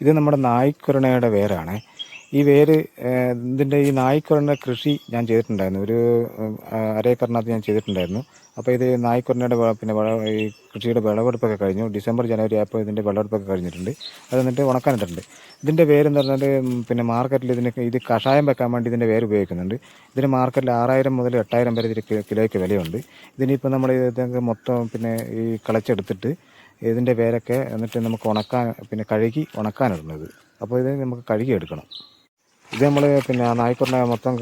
ഇത് നമ്മുടെ നായ്ക്കുരണയുടെ വേരാണ്. ഈ വേര് ഇതിൻ്റെ ഈ നായ്ക്കുരണ കൃഷി ഞാൻ ചെയ്തിട്ടുണ്ടായിരുന്നു. ഒരു അരേക്കറിനകത്ത് ഞാൻ ചെയ്തിട്ടുണ്ടായിരുന്നു. അപ്പോൾ ഇത് നായ്ക്കുരണയുടെ ഈ കൃഷിയുടെ വിളവെടുപ്പൊക്കെ കഴിഞ്ഞു. ഡിസംബർ ജനുവരി ആയപ്പോൾ ഇതിൻ്റെ വിളവെടുപ്പൊക്കെ കഴിഞ്ഞിട്ടുണ്ട്. അത് എന്നിട്ട് ഉണക്കാനിട്ടുണ്ട്. ഇതിൻ്റെ വേരെന്ന് പറഞ്ഞാൽ മാർക്കറ്റിൽ ഇത് കഷായം വെക്കാൻ വേണ്ടി ഇതിൻ്റെ വേര് ഉപയോഗിക്കുന്നുണ്ട്. ഇതിന് മാർക്കറ്റിൽ 6000 മുതൽ 8000 വരെ ഇതിന് കിലോയ്ക്ക് വിലയുണ്ട്. ഇതിനിപ്പോൾ നമ്മൾ ഇതൊക്കെ മൊത്തം ഈ കിളച്ചെടുത്തിട്ട് ഇതിൻ്റെ വേരൊക്കെ എന്നിട്ട് നമുക്ക് കഴുകി ഉണക്കാനിടുന്നത്. അപ്പോൾ ഇത് നമുക്ക് കഴുകി എടുക്കണം. ഇത് നമ്മൾ നായ്ക്കുറിന മൊത്തം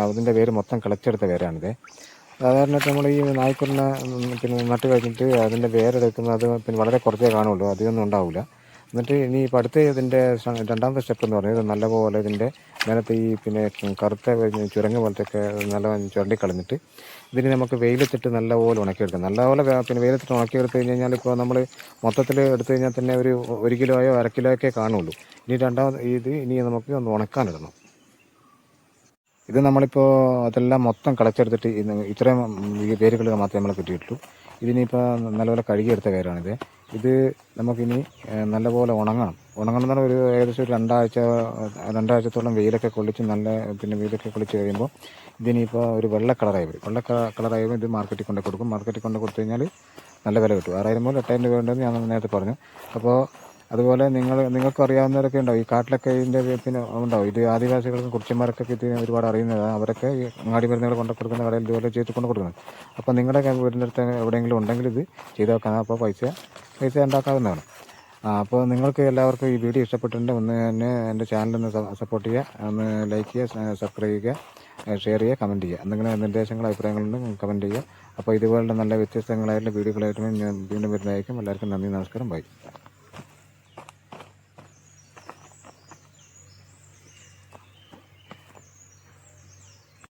അതിൻ്റെ വേര് മൊത്തം കിളച്ചെടുത്ത വേരാണിത്. സാധാരണയായിട്ട് നമ്മൾ ഈ നായ്ക്കുറിന നട്ട് കഴിഞ്ഞിട്ട് അതിൻ്റെ വേരെടുക്കുന്നത് വളരെ കുറച്ചേ കാണുള്ളൂ, അധികമൊന്നും ഉണ്ടാവില്ല. എന്നിട്ട് ഇനി ഇപ്പോൾ അടുത്ത ഇതിൻ്റെ രണ്ടാമത്തെ സ്റ്റെപ്പ് എന്ന് പറയുന്നത് നല്ലപോലെ ഇതിൻ്റെ മേലത്തെ കറുത്ത ചുരങ്ങ് പോലത്തെയൊക്കെ നല്ല ചുരണ്ടി കളഞ്ഞിട്ട് ഇതിന് നമുക്ക് വെയിലത്തിട്ട് നല്ലപോലെ ഉണക്കിയെടുക്കാം. നല്ലപോലെ വെയിലത്തിട്ട് ഉണക്കിയെടുത്ത് കഴിഞ്ഞാൽ ഇപ്പോൾ നമ്മൾ മൊത്തത്തിൽ എടുത്തു കഴിഞ്ഞാൽ തന്നെ ഒരു 1 കിലോയോ 1/2 കിലോയൊക്കെ കാണുള്ളൂ. ഇനി നമുക്ക് ഒന്ന് ഉണക്കാനിടണം. ഇത് നമ്മളിപ്പോൾ അതെല്ലാം മൊത്തം കളച്ചെടുത്തിട്ട് ഇത്രയും വേരുകൾ മാത്രമേ നമ്മൾ കിട്ടിയിട്ടുള്ളൂ. ഇതിനിപ്പോൾ നല്ലപോലെ കഴുകിയെടുത്ത വേരാണിത്. ഇത് നമുക്കിനി നല്ലപോലെ ഉണങ്ങണം എന്ന് പറഞ്ഞാൽ ഏകദേശം ഒരു 2 ആഴ്ചത്തോളം വെയിലൊക്കെ കൊള്ളിച്ച് വെയിലൊക്കെ കൊള്ളിച്ച് കഴിയുമ്പോൾ ഇതിനിപ്പോൾ ഒരു വെള്ള കളറായി വരും. വെള്ള കളറായി ഇത് മാർക്കറ്റിൽ കൊണ്ട് കൊടുക്കും. മാർക്കറ്റിൽ കൊണ്ട് കൊടുത്തു കഴിഞ്ഞാൽ നല്ല വില കിട്ടും. 6000 മുതൽ 8000 രൂപ ഉണ്ടെന്ന് ഞാൻ നേരത്തെ പറഞ്ഞു. അപ്പോൾ അതുപോലെ നിങ്ങൾക്ക് അറിയാവുന്നവരൊക്കെ ഉണ്ടാവും, ഈ കാട്ടിലൊക്കെ ഇതിൻ്റെ ഉണ്ടാവും. ഇത് ആദിവാസികൾക്കും കുറിച്യന്മാർക്കൊക്കെ ഇത് ഒരുപാട് അറിയുന്നതാണ്. അവരൊക്കെ അങ്ങാടി മരുന്നുകൾ കൊണ്ട് കൊടുക്കുന്ന കടയിൽ ഇതുപോലെ ചെയ്ത് കൊണ്ട് കൊടുക്കുന്നത്. അപ്പോൾ നിങ്ങളുടെ വീടിൻ്റെ അടുത്ത് എവിടെയെങ്കിലും ഉണ്ടെങ്കിൽ ഇത് ചെയ്ത് വെക്കാം. അപ്പോൾ പൈസ ഉണ്ടാക്കാവുന്നതാണ്. അപ്പോൾ നിങ്ങൾക്ക് എല്ലാവർക്കും ഈ വീഡിയോ ഇഷ്ടപ്പെട്ടിട്ടുണ്ട്. ഒന്ന് തന്നെ എൻ്റെ ചാനലൊന്ന് സപ്പോർട്ട് ചെയ്യുക, ഒന്ന് ലൈക്ക് ചെയ്യുക, സബ്സ്ക്രൈബ് ചെയ്യുക, ഷെയർ ചെയ്യുക, കമൻറ്റ് ചെയ്യുക. എന്തെങ്കിലും നിർദ്ദേശങ്ങളോ അഭിപ്രായങ്ങളുണ്ടെങ്കിൽ കമൻറ്റ് ചെയ്യുക. അപ്പോൾ ഇതുപോലുള്ള നല്ല വ്യത്യസ്തങ്ങളായിട്ടുള്ള വീഡിയോകളായിട്ട് ഞാൻ വീണ്ടും വരുന്നതായിരിക്കും. എല്ലാവർക്കും നന്ദി, നമസ്കാരം, ബൈ.